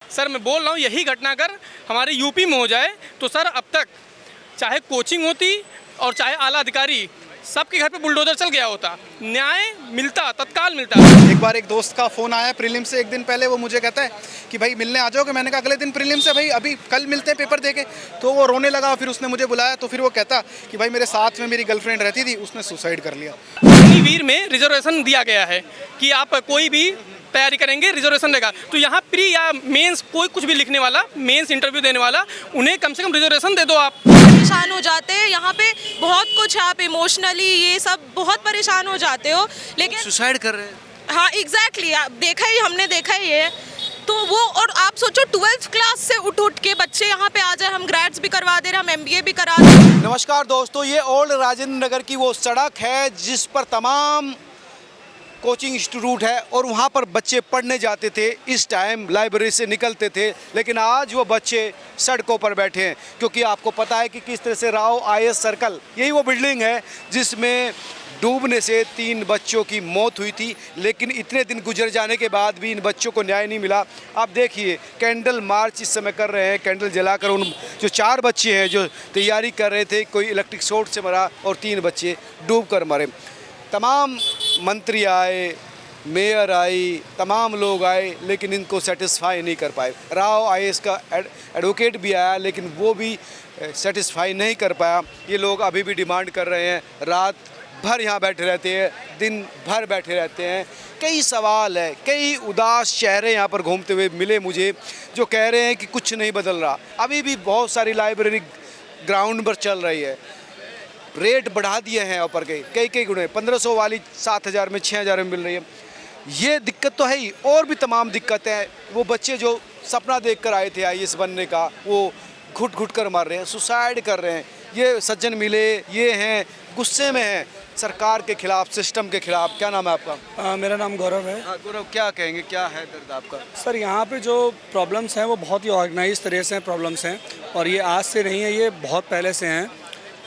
Sir मैं बोल रहा हूँ यही घटना अगर हमारे यूपी में हो जाए तो सर अब तक चाहे कोचिंग होती और चाहे आला अधिकारी सबके घर पे बुलडोजर चल गया होता, न्याय मिलता, तत्काल मिलता। एक बार एक दोस्त का फ़ोन आया प्रीलिम से एक दिन पहले, वो मुझे कहता है कि भाई मिलने आ जाओगे। मैंने कहा अगले दिन प्रीलिम से, भाई अभी कल मिलते हैं पेपर देके। तो वो रोने लगा, फिर उसने मुझे बुलाया तो फिर वो कहता कि भाई मेरे साथ में मेरी गर्लफ्रेंड रहती थी, उसने सुसाइड कर लिया। अग्निवीर में रिजर्वेशन दिया गया है कि आप कोई भी तैयारी करेंगे रिजर्वेशन रहेगा, तो यहाँ प्री या मेंस कोई कुछ भी लिखने वाला, मेंस इंटरव्यू देने वाला, उन्हें कम से कम रिजर्वेशन दे दो आप। परेशान हो जाते हैं यहाँ पे बहुत कुछ, आप इमोशनली ये सब बहुत परेशान हो जाते हो। लेकिन सुसाइड कर रहे हैं। हाँ एग्जैक्टली, हमने देखा ही है। तो वो, और आप सोचो 12th क्लास से उठ के बच्चे यहाँ पे आ जाए, हम ग्रेड्स भी करवा दे रहे हैं, हम MBA भी करा दे रहे हैं। नमस्कार दोस्तों, ये ओल्ड राजेंद्र नगर की वो सड़क है जिस पर तमाम कोचिंग इंस्टीट्यूट है और वहाँ पर बच्चे पढ़ने जाते थे। इस टाइम लाइब्रेरी से निकलते थे, लेकिन आज वो बच्चे सड़कों पर बैठे हैं, क्योंकि आपको पता है कि किस तरह से राव IAS सर्कल, यही वो बिल्डिंग है जिसमें डूबने से 3 बच्चों की मौत हुई थी। लेकिन इतने दिन गुजर जाने के बाद भी इन बच्चों को न्याय नहीं मिला। आप देखिए कैंडल मार्च इस समय कर रहे हैं, कैंडल जलाकर। उन जो 4 बच्चे हैं जो तैयारी कर रहे थे, कोई इलेक्ट्रिक शॉर्ट से मरा और 3 बच्चे डूब कर मरे। तमाम मंत्री आए, मेयर आई, तमाम लोग आए, लेकिन इनको सेटिस्फाई नहीं कर पाए। राव IAS का एडवोकेट भी आया, लेकिन वो भी सेटिस्फाई नहीं कर पाया। ये लोग अभी भी डिमांड कर रहे हैं, रात भर यहाँ बैठे रहते हैं, दिन भर बैठे रहते हैं। कई सवाल है, कई उदास चेहरे यहाँ पर घूमते हुए मिले मुझे, जो कह रहे हैं कि कुछ नहीं बदल रहा। अभी भी बहुत सारी लाइब्रेरी ग्राउंड पर चल रही है, रेट बढ़ा दिए हैं ऊपर के कई गुणे, 1500 वाली 7000 में 6000 में मिल रही है। ये दिक्कत तो है ही, और भी तमाम दिक्कतें हैं। वो बच्चे जो सपना देख कर आए थे IAS बनने का, वो घुट घुट कर मर रहे हैं, सुसाइड कर रहे हैं। ये सज्जन मिले, ये हैं, गुस्से में हैं सरकार के खिलाफ, सिस्टम के खिलाफ। क्या नाम है आपका? मेरा नाम गौरव है। हाँ गौरव, क्या कहेंगे, क्या है दर्द आपका? सर यहाँ पे जो प्रॉब्लम्स हैं वो बहुत ही ऑर्गेनाइज तरह से प्रॉब्लम्स हैं, और ये आज से नहीं है, ये बहुत पहले से हैं।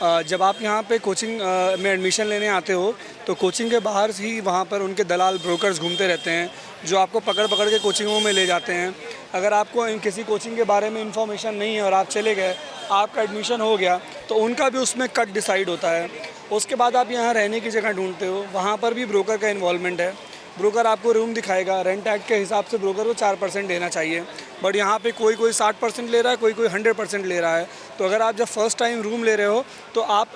जब आप यहाँ पे कोचिंग में एडमिशन लेने आते हो तो कोचिंग के बाहर ही वहाँ पर उनके दलाल ब्रोकर्स घूमते रहते हैं, जो आपको पकड़ पकड़ के कोचिंगों में ले जाते हैं। अगर आपको किसी कोचिंग के बारे में इन्फॉर्मेशन नहीं है और आप चले गए, आपका एडमिशन हो गया, तो उनका भी उसमें कट डिसाइड होता है। उसके बाद आप यहाँ रहने की जगह ढूंढते हो, वहाँ पर भी ब्रोकर का इन्वॉल्वमेंट है। ब्रोकर आपको रूम दिखाएगा, रेंट एक्ट के हिसाब से ब्रोकर को 4% देना चाहिए, बट यहाँ पे कोई 60% ले रहा है, कोई 100% ले रहा है। तो अगर आप जब फर्स्ट टाइम रूम ले रहे हो तो आप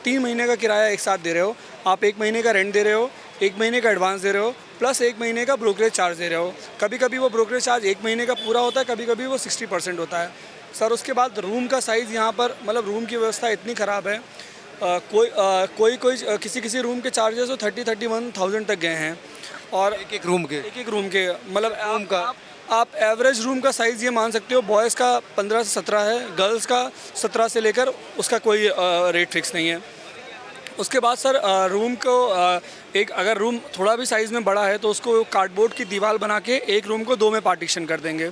3 महीने का किराया एक साथ दे रहे हो, आप 1 महीने का रेंट दे रहे हो, 1 महीने का एडवांस दे रहे हो, प्लस 1 महीने का ब्रोकरेज चार्ज दे रहे हो। कभी कभी वो ब्रोकरेज चार्ज 1 महीने का पूरा होता है, कभी कभी वो 60% होता है। सर उसके बाद रूम का साइज़ यहाँ पर, मतलब रूम की व्यवस्था इतनी ख़राब है, कोई किसी रूम के चार्जेस तो 31,000 तक गए हैं। और एक रूम के मतलब रूम का आप एवरेज रूम का साइज़ ये मान सकते हो, बॉयज़ का 15 से 17 है, गर्ल्स का 17 से लेकर, उसका कोई रेट फिक्स नहीं है। उसके बाद सर रूम को एक अगर रूम थोड़ा भी साइज़ में बड़ा है तो उसको कार्डबोर्ड की दीवार बना के एक रूम को 2 में पार्टीशन कर देंगे।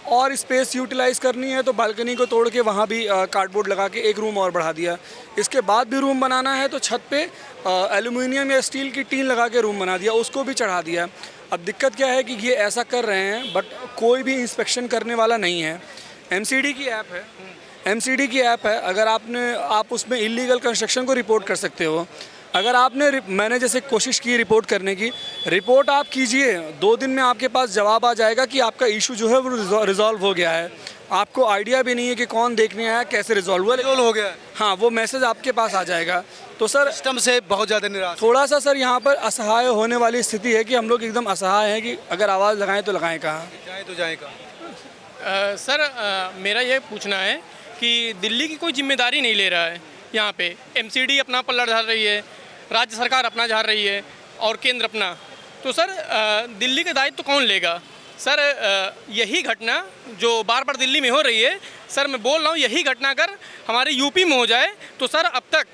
और स्पेस यूटिलाइज़ करनी है तो बालकनी को तोड़ के वहाँ भी कार्डबोर्ड लगा के एक रूम और बढ़ा दिया। इसके बाद भी रूम बनाना है तो छत पे एल्युमिनियम या स्टील की टीन लगा के रूम बना दिया, उसको भी चढ़ा दिया। अब दिक्कत क्या है कि ये ऐसा कर रहे हैं, बट कोई भी इंस्पेक्शन करने वाला नहीं है। MCD की ऐप है, अगर आप उसमें इलीगल कंस्ट्रक्शन को रिपोर्ट कर सकते हो। अगर मैंने जैसे कोशिश की रिपोर्ट करने की, रिपोर्ट आप कीजिए, 2 दिन में आपके पास जवाब आ जाएगा कि आपका इशू जो है वो रिजॉल्व हो गया है। आपको आइडिया भी नहीं है कि कौन देखने आया, कैसे रिजॉल्व हो गया। हाँ, वो मैसेज आपके पास आ जाएगा। तो सर सिस्टम से बहुत ज़्यादा निराश, थोड़ा सा सर यहाँ पर असहाय होने वाली स्थिति है कि हम लोग एकदम असहाय हैं कि अगर आवाज़ लगाएं तो लगाएं कहाँ, जाए कहाँ। सर मेरा ये पूछना है कि दिल्ली की कोई जिम्मेदारी नहीं ले रहा है। यहाँ पे MCD अपना पल्ला झाड़ रही है, राज्य सरकार अपना झाड़ रही है और केंद्र अपना। तो सर दिल्ली का दायित्व तो कौन लेगा? सर यही घटना जो बार बार दिल्ली में हो रही है, सर मैं बोल रहा हूँ यही घटना अगर हमारे यूपी में हो जाए तो सर अब तक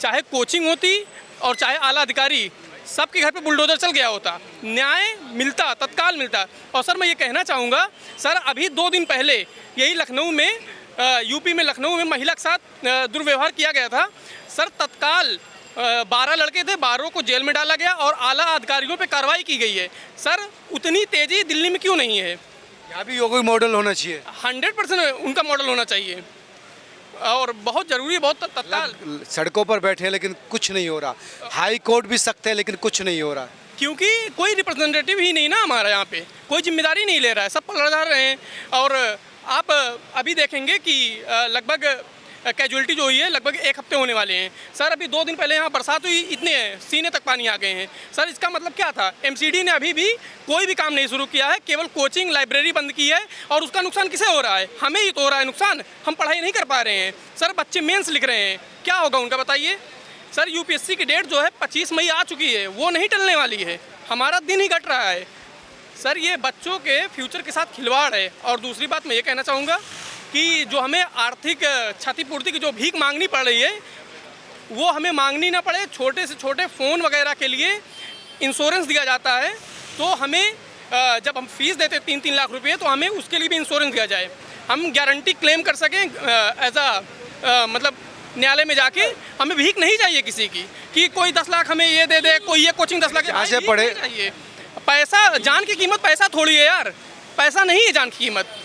चाहे कोचिंग होती और चाहे आला अधिकारी सबके घर पे बुलडोजर चल गया होता, न्याय मिलता, तत्काल मिलता। और सर मैं ये कहना चाहूँगा, सर अभी 2 दिन पहले यही लखनऊ में, यूपी में लखनऊ में महिला के साथ दुर्व्यवहार किया गया था। सर तत्काल 12 लड़के थे, 12 को जेल में डाला गया और आला अधिकारियों पे कार्रवाई की गई है। सर उतनी तेज़ी दिल्ली में क्यों नहीं है? यहाँ भी योगी मॉडल होना चाहिए। 100% उनका मॉडल होना चाहिए और बहुत ज़रूरी है, बहुत तत्काल। सड़कों पर बैठे हैं लेकिन कुछ नहीं हो रहा, हाई कोर्ट भी सख्त है लेकिन कुछ नहीं हो रहा। क्योंकि कोई रिप्रेजेंटेटिव ही नहीं ना हमारा यहाँ पे, कोई जिम्मेदारी नहीं ले रहा है, सब पलट जा रहे हैं। और आप अभी देखेंगे कि लगभग कैजुअलिटी जो हुई है लगभग 1 हफ्ते होने वाले हैं सर। अभी 2 दिन पहले यहाँ बरसात हुई, इतने सीने तक पानी आ गए हैं सर। इसका मतलब क्या था? एमसीडी ने अभी भी कोई भी काम नहीं शुरू किया है, केवल कोचिंग लाइब्रेरी बंद की है। और उसका नुकसान किसे हो रहा है? हमें ही तो हो रहा है नुकसान। हम पढ़ाई नहीं कर पा रहे हैं सर, बच्चे मेंस लिख रहे हैं, क्या होगा उनका बताइए सर। यूपीएससी की डेट जो है 25 मई आ चुकी है, वो नहीं टलने वाली है, हमारा दिन ही घट रहा है सर। ये बच्चों के फ्यूचर के साथ खिलवाड़ है। और दूसरी बात मैं ये कहना चाहूँगा कि जो हमें आर्थिक क्षतिपूर्ति की जो भीख मांगनी पड़ रही है, वो हमें मांगनी ना पड़े। छोटे से छोटे फ़ोन वगैरह के लिए इंश्योरेंस दिया जाता है, तो हमें जब हम फीस देते 3-3 लाख रुपये, तो हमें उसके लिए भी इंश्योरेंस दिया जाए, हम गारंटी क्लेम कर सकें एज मतलब न्यायालय में जाके। हमें भीख नहीं चाहिए किसी की कि कोई 10 लाख हमें ये दे दे, कोई ये कोचिंग 10 लाख यहाँ से पढ़े। चाहिए पैसा, जान की कीमत पैसा थोड़ी है यार, पैसा नहीं है जान की कीमत।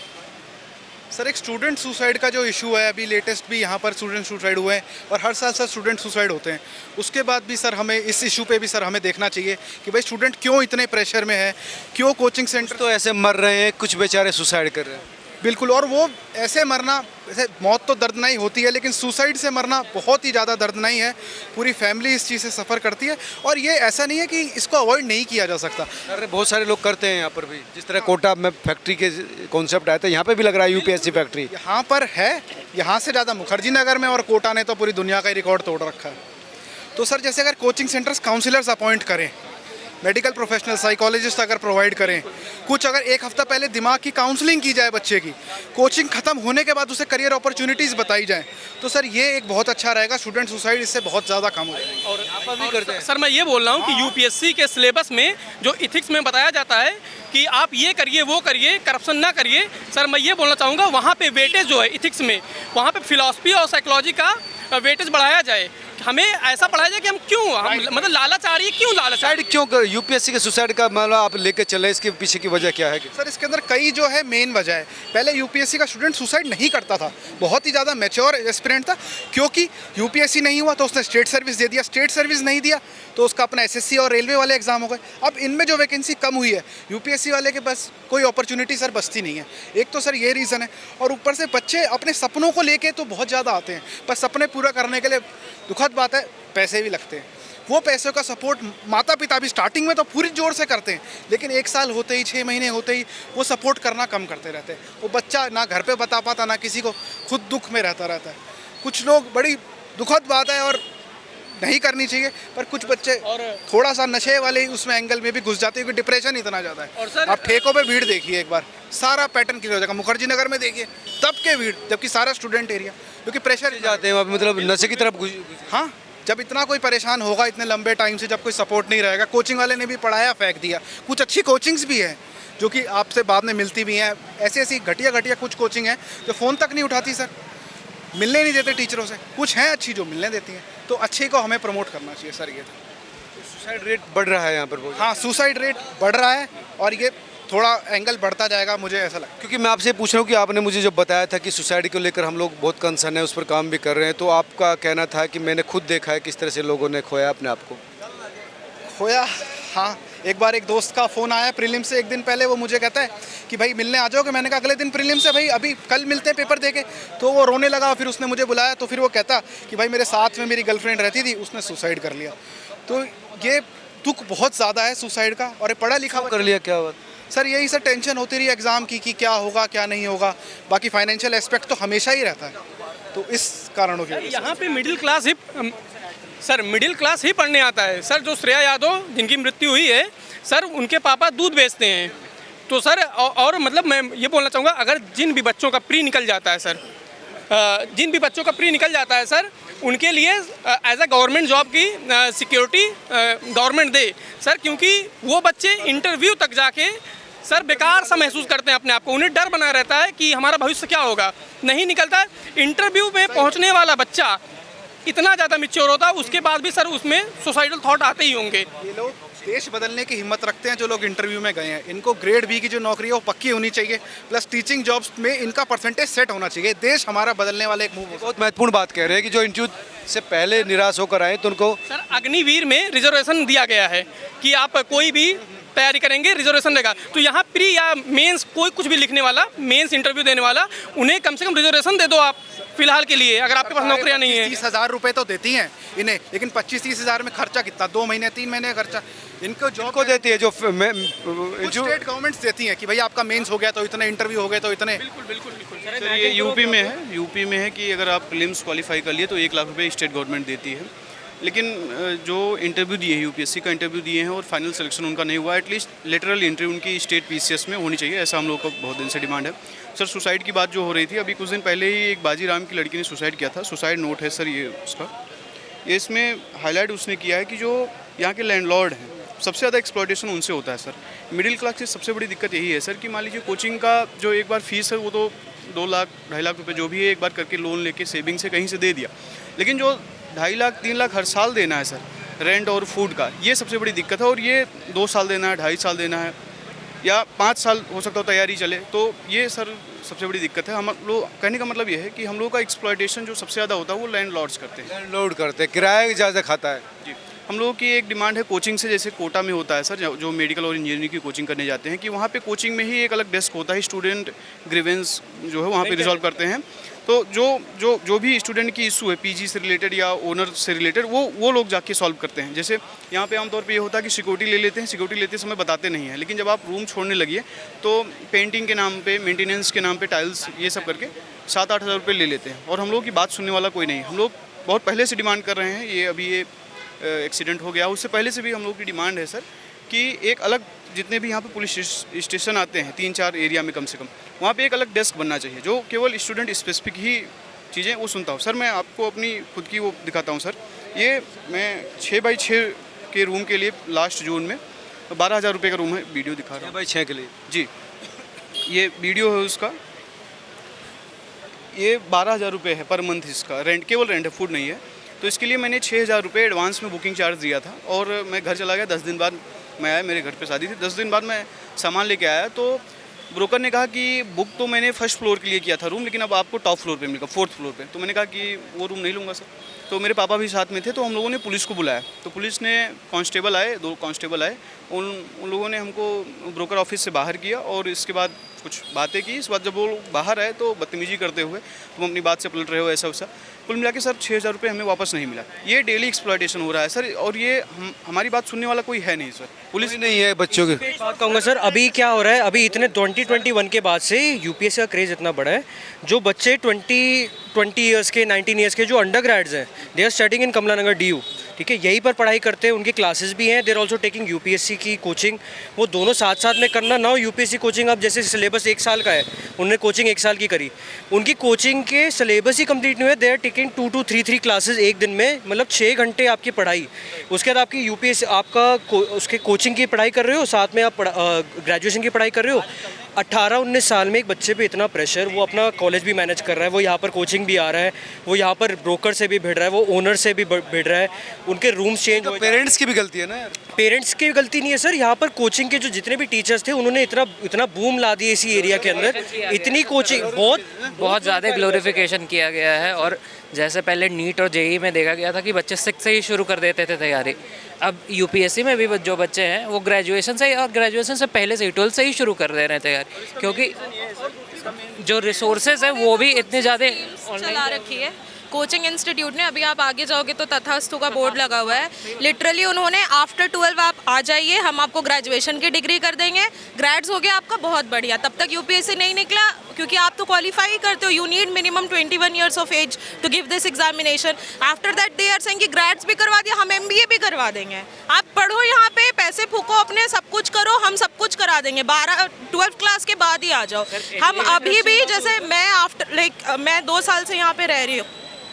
सर एक स्टूडेंट सुसाइड का जो इशू है, अभी लेटेस्ट भी यहाँ पर स्टूडेंट सुसाइड हुए हैं और हर साल सर स्टूडेंट सुसाइड होते हैं। उसके बाद भी सर हमें इस इशू पे भी सर हमें देखना चाहिए कि भाई स्टूडेंट क्यों इतने प्रेशर में है, क्यों कोचिंग सेंटर तो ऐसे मर रहे हैं, कुछ बेचारे सुसाइड कर रहे हैं। बिल्कुल। और वो ऐसे मरना, ऐसे मौत तो दर्दनाई होती है, लेकिन सुसाइड से मरना बहुत ही ज़्यादा दर्दनाई है। पूरी फैमिली इस चीज़ से सफ़र करती है और ये ऐसा नहीं है कि इसको अवॉइड नहीं किया जा सकता। अरे बहुत सारे लोग करते हैं यहाँ पर भी, जिस तरह कोटा में फैक्ट्री के कॉन्सेप्ट आया था, यहाँ पे भी लग रहा है यूपीएससी फैक्ट्री। यहाँ पर है, यहाँ से ज़्यादा मुखर्जी नगर में, और कोटा ने तो पूरी दुनिया का ही रिकॉर्ड तोड़ रखा है। तो सर जैसे अगर कोचिंग सेंटर्स काउंसलर्स अपॉइंट करें, मेडिकल प्रोफेशनल साइकोलॉजिस्ट अगर प्रोवाइड करें, कुछ अगर 1 हफ्ता पहले दिमाग की काउंसलिंग की जाए बच्चे की, कोचिंग ख़त्म होने के बाद उसे करियर अपॉर्चुनिटीज़ बताई जाए, तो सर ये एक बहुत अच्छा रहेगा। स्टूडेंट सुसाइड इससे बहुत ज़्यादा कम हो जाएगा। और आप भी करते हैं सर। मैं ये बोल रहा हूँ कि यूपीएससी के सिलेबस में जो इथिक्स में बताया जाता है कि आप ये करिए, वो करिए, करप्शन ना करिए सर, मैं ये बोलना चाहूँगा वहाँ पे वेटेज जो है इथिक्स में, वहाँ पे फिलॉसफी और साइकोलॉजी का वेटेज बढ़ाया जाए। हमें ऐसा पढ़ाया जाए कि हम क्यों, हम मतलब लालच आ रही है, क्यों लालच आ रही सुसाइड क्यों, यूपीएससी के सुसाइड का मतलब आप लेके चले, इसके पीछे की वजह क्या है? सर इसके अंदर कई जो है मेन वजह है। पहले यूपीएससी का स्टूडेंट सुसाइड नहीं करता था, बहुत ही ज़्यादा मैच्योर एस्पिरेंट था, क्योंकि यूपीएससी नहीं हुआ तो उसने स्टेट सर्विस दे दिया, स्टेट सर्विस नहीं दिया तो उसका अपना एसएससी और रेलवे वाले एग्जाम हो गए। अब इनमें जो वैकेंसी कम हुई है, यूपीएससी वाले के पास कोई अपॉर्चुनिटी सर बचती नहीं है। एक तो सर ये रीज़न है, और ऊपर से बच्चे अपने सपनों को लेके तो बहुत ज़्यादा आते हैं, पर सपने पूरा करने के लिए दुखद बात है पैसे भी लगते हैं। वो पैसों का सपोर्ट माता पिता भी स्टार्टिंग में तो पूरी जोर से करते हैं, लेकिन 1 साल होते ही, 6 महीने होते ही वो सपोर्ट करना कम करते रहते हैं। वो बच्चा ना घर पे बता पाता, ना किसी को, खुद दुख में रहता है। कुछ लोग, बड़ी दुखद बात है और नहीं करनी चाहिए, पर कुछ बच्चे और थोड़ा सा नशे वाले उसमें एंगल में भी घुस जाते हैं, क्योंकि डिप्रेशन इतना ज़्यादा है। और सर आप ठेकों पे भीड़ देखिए एक बार, सारा पैटर्न क्लियर हो जाएगा। मुखर्जी नगर में देखिए तब के भीड़, जबकि सारा स्टूडेंट एरिया, क्योंकि प्रेशर जाते हैं मतलब नशे की तरफ हाँ, जब इतना कोई परेशान होगा इतने लंबे टाइम से, जब कोई सपोर्ट नहीं रहेगा, कोचिंग वाले ने भी पढ़ाया फेंक दिया। कुछ अच्छी कोचिंग्स भी है जो कि आपसे बाद में मिलती भी हैं, ऐसी घटिया कुछ कोचिंग है जो फ़ोन तक नहीं उठाती सर, मिलने नहीं देते टीचरों से। कुछ हैं अच्छी जो मिलने देती हैं, तो अच्छे को हमें प्रमोट करना चाहिए सर। ये सुसाइड रेट बढ़ रहा है यहाँ पर बहुत। हाँ, सुसाइड रेट बढ़ रहा है और ये थोड़ा एंगल बढ़ता जाएगा, मुझे ऐसा लगता है। क्योंकि मैं आपसे पूछ रहा हूँ कि आपने मुझे जो बताया था कि सुसाइड को लेकर हम लोग बहुत कंसर्न है, उस पर काम भी कर रहे हैं, तो आपका कहना था कि मैंने खुद देखा है किस तरह से लोगों ने खोया अपने आप को। खोया, हाँ। एक बार एक दोस्त का फ़ोन आया प्रीलिम से 1 दिन पहले, वो मुझे कहता है कि भाई मिलने आ जाओगे। मैंने कहा अगले दिन प्रीलिम से, भाई अभी कल मिलते हैं पेपर देके। तो वो रोने लगा, फिर उसने मुझे बुलाया, तो फिर वो कहता कि भाई मेरे साथ में मेरी गर्लफ्रेंड रहती थी, उसने सुसाइड कर लिया। तो ये दुख बहुत ज़्यादा है सुसाइड का। और पढ़ा लिखा कर लिया क्या बात सर, यही सर टेंशन होती रही एग्ज़ाम की कि क्या होगा क्या नहीं होगा। बाकी फाइनेंशियल एस्पेक्ट तो हमेशा ही रहता है, तो इस कारणों की वजह से। यहाँ पे मिडिल क्लास ही पढ़ने आता है सर। जो श्रेया यादव जिनकी मृत्यु हुई है सर, उनके पापा दूध बेचते हैं। तो सर और मतलब मैं ये बोलना चाहूँगा, अगर जिन भी बच्चों का प्री निकल जाता है सर, उनके लिए एज अ गवर्नमेंट जॉब की सिक्योरिटी गवर्नमेंट दे सर, क्योंकि वो बच्चे इंटरव्यू तक जाके सर बेकार सा महसूस करते हैं अपने आप को। उन्हें डर बना रहता है कि हमारा भविष्य क्या होगा, नहीं निकलता। इंटरव्यू में पहुंचने वाला बच्चा इतना ज़्यादा मैच्योर होता है, उसके बाद भी सर उसमें सुसाइडल थॉट आते ही होंगे। ये लोग देश बदलने की हिम्मत रखते हैं जो लोग इंटरव्यू में गए हैं। इनको ग्रेड बी की जो नौकरी है वो पक्की होनी चाहिए, प्लस टीचिंग जॉब्स में इनका परसेंटेज सेट होना चाहिए। देश हमारा बदलने वाला एक मूव हो। बहुत महत्वपूर्ण बात कह रहे हैं कि जो इंटरव्यू से पहले निराश होकर आए तो उनको सर अग्निवीर में रिजर्वेशन दिया गया है कि आप कोई भी तैयारी करेंगे रिजर्वेशन रहेगा। तो यहाँ प्री या मेंस कोई कुछ भी लिखने वाला, मेंस इंटरव्यू देने वाला, उन्हें कम से कम रिजर्वेशन दे दो आप फिलहाल के लिए, अगर आपके पास नौकरियाँ नहीं है। 30,000 रुपए तो देती हैं इन्हें, लेकिन 25-30 हज़ार में खर्चा कितना, 2 महीने 3 महीने का खर्चा इनको जॉब को देती है जो स्टेट गवर्नमेंट्स देती हैं कि भाई आपका मेंस हो गया तो इतने, इंटरव्यू हो गए तो इतने। सर ये यूपी में है कि अगर आप प्रीलिम्स क्वालिफाई कर लिए तो 1 लाख रुपए स्टेट गवर्नमेंट देती है। लेकिन जो इंटरव्यू दिए हैं, यूपीएससी का इंटरव्यू दिए हैं और फाइनल सिलेक्शन उनका नहीं हुआ, एटलीस्ट लेटरल एंट्री उनकी स्टेट पीसीएस में होनी चाहिए, ऐसा हम लोग का बहुत दिन से डिमांड है। सर सुसाइड की बात जो हो रही थी, अभी कुछ दिन पहले ही एक बाजीराम की लड़की ने सुसाइड किया था। सुसाइड नोट है सर ये उसका, ये इसमें हाईलाइट उसने किया है कि जो यहाँ के लैंडलॉर्ड हैं सबसे ज़्यादा एक्सप्लॉयटेशन उनसे होता है सर। मिडिल क्लास की सबसे बड़ी दिक्कत यही है सर कि मान लीजिए कोचिंग का जो एक बार फीस है वो तो 2 लाख 2.5 लाख रुपए जो भी है एक बार करके लोन लेके सेविंग से कहीं से दे दिया, लेकिन जो 2.5 लाख 3 लाख हर साल देना है सर रेंट और फूड का, ये सबसे बड़ी दिक्कत है। और ये 2 साल देना है, 2.5 साल देना है या 5 साल हो सकता हो तैयारी चले, तो ये सर सबसे बड़ी दिक्कत है। हम लोग कहने का मतलब ये है कि हम लोग का एक्सप्लॉयटेशन जो सबसे ज़्यादा होता है वो लैंडलॉर्ड्स करते हैं, लैंडलॉर्ड करते हैं, किराया ज़्यादा खाता है। जी। हम लोगों की एक डिमांड है कोचिंग से, जैसे कोटा में होता है सर जो मेडिकल और इंजीनियरिंग की कोचिंग करने जाते हैं, कि वहाँ पे कोचिंग में ही एक अलग डेस्क होता है, स्टूडेंट ग्रीवेंस जो है वहाँ पे रिजॉल्व करते हैं। तो जो भी स्टूडेंट की इशू है पीजी से रिलेटेड या ओनर से रिलेटेड, वो लोग जाके सॉल्व करते हैं। जैसे यहाँ पे आमतौर पे ये होता है कि सिक्योरिटी ले लेते हैं, सिक्योरिटी लेते समय बताते नहीं हैं, लेकिन जब आप रूम छोड़ने लगिए तो पेंटिंग के नाम पे, मेंटेनेंस के नाम पे, टाइल्स ये सब करके 7-8 हज़ार रुपये ले लेते हैं और हम लोग की बात सुनने वाला कोई नहीं। हम लोग बहुत पहले से डिमांड कर रहे हैं, ये अभी ये एक्सीडेंट हो गया, उससे पहले से भी हम लोग की डिमांड है सर कि एक अलग, जितने भी यहाँ पे पुलिस स्टेशन आते हैं 3-4 एरिया में कम से कम, वहाँ पे एक अलग डेस्क बनना चाहिए जो केवल स्टूडेंट स्पेसिफिक ही चीज़ें वो सुनता हूँ। सर मैं आपको अपनी खुद की वो दिखाता हूँ सर, ये मैं 6x6 के रूम के लिए लास्ट जून में 12,000 रुपये का रूम है, वीडियो दिखा रहा हूँ 6x6 के लिए जी, ये वीडियो है उसका, ये 12,000 रुपये है पर मंथ इसका रेंट, केवल रेंट है, फूड नहीं है। तो इसके लिए मैंने 6,000 रुपये एडवांस में बुकिंग चार्ज दिया था और मैं घर चला गया। 10 दिन बाद मैं आया, मेरे घर पे शादी थी, 10 दिन बाद मैं सामान लेके आया तो ब्रोकर ने कहा कि बुक तो मैंने फर्स्ट फ्लोर के लिए किया था रूम, लेकिन अब आपको टॉप फ्लोर पे मिलेगा, 4th फ्लोर पे। तो मैंने कहा कि वो रूम नहीं लूँगा सर। तो मेरे पापा भी साथ में थे, तो हम लोगों ने पुलिस को बुलाया, तो पुलिस ने कांस्टेबल आए, 2 कांस्टेबल आए, उन लोगों ने हमको ब्रोकर ऑफिस से बाहर किया और इसके बाद कुछ बातें की। इस बात जब वो बाहर आए तो बदतमीजी करते हुए तुम अपनी बात से पलट रहे हो, ऐसा वैसा। कुल मिला के सर 6,000 रुपये हमें वापस नहीं मिला। ये डेली एक्सप्लॉयटेशन हो रहा है सर, और ये हमारी बात सुनने वाला कोई है नहीं सर, पुलिस नहीं है बच्चों के। बात कहूँगा सर, अभी क्या हो रहा है, अभी इतने 2021 के बाद से यूपीएससी का क्रेज़ इतना बड़ा है, जो बच्चे 20 ईयर्स के, 19 ईयर्स के जो अंडर ग्रेड्स हैं, they are studying in Kamla Nagar DU, ठीक है, यहीं पर पढ़ाई करते हैं, उनकी क्लासेस भी हैं, देर ऑल्सो टेकिंग यूपीएससी की कोचिंग, वो दोनों साथ साथ में करना ना हो। यूपीएससी कोचिंग अब जैसे सिलेबस 1 साल का है, उन्होंने कोचिंग 1 साल की करी, उनकी कोचिंग के सिलेबस ही कंप्लीट नहीं हुए, they are taking 2 to 3 classes एक दिन में, मतलब 6 घंटे आपकी पढ़ाई, उसके बाद आपकी यूपीएससी आपका उसके कोचिंग की पढ़ाई कर रहे हो, साथ में आप ग्रेजुएशन की पढ़ाई कर रहे हो। 18-19 साल में एक बच्चे पे इतना प्रेशर, वो अपना कॉलेज भी मैनेज कर रहा है, वो यहाँ पर कोचिंग भी आ रहा है, वो यहाँ पर ब्रोकर से भी भिड़ रहा है, वो ओनर से भी भिड़ रहा है, उनके रूम्स चेंज हो, पेरेंट्स की भी गलती है ना यार। पेरेंट्स की गलती नहीं है सर, यहाँ पर कोचिंग के जो जितने भी टीचर्स थे उन्होंने इतना बूम ला दिया इसी एरिया के अंदर, इतनी कोचिंग बहुत ज़्यादा ग्लोरिफिकेशन किया गया है। और जैसे पहले नीट और जेई में देखा गया था कि बच्चे 6 से ही शुरू कर देते थे तैयारी, अब यूपीएससी में भी जो बच्चे हैं वो ग्रेजुएशन से और ग्रेजुएशन से पहले से ही 12th से ही शुरू कर दे रहे हैं तैयारी, क्योंकि जो रिसोर्सेज है वो भी इतने ज़्यादा चला रखी है कोचिंग इंस्टीट्यूट ने। अभी आप आगे जाओगे तो तथास्तु का बोर्ड लगा हुआ है, लिटरली उन्होंने आफ्टर 12 आप आ जाइए, हम आपको ग्रेजुएशन की डिग्री कर देंगे, ग्रेड्स हो गया आपका बहुत बढ़िया। तब तक यूपीएससी नहीं निकला क्योंकि आप तो क्वालिफाई करते हो, you need minimum 21 years of age to give this examination. After that they are saying कि ग्रेड्स भी करवा दिया, हम MBA भी करवा देंगे, आप पढ़ो यहाँ पे, पैसे फूको अपने, सब कुछ करो, हम सब कुछ करा देंगे, 12th क्लास के बाद ही आ जाओ। हम अभी भी, जैसे मैं मैं 2 साल से यहाँ पे रह रही हूँ,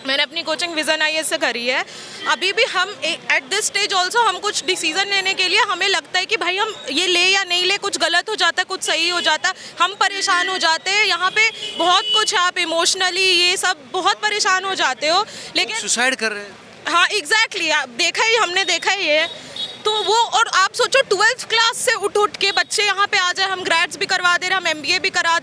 मैंने अपनी कोचिंग विजन IAS से करी है, अभी भी हम एट दिस स्टेज ऑल्सो हम कुछ डिसीजन लेने के लिए हमें लगता है कि भाई हम ये ले या नहीं ले, कुछ गलत हो जाता है, कुछ सही हो जाता, हम परेशान हो जाते हैं। यहाँ पे बहुत कुछ आप इमोशनली ये सब बहुत परेशान हो जाते हो, लेकिन सुसाइड कर रहे हैं। हाँ एग्जैक्टली, हमने देखा ही है तो वो, और आप सोचो 12th क्लास से उठ के बच्चे यहाँ पे आ जाए, हम ग्रेड्स भी करवा दे रहे हैं, हम MBA भी करा दे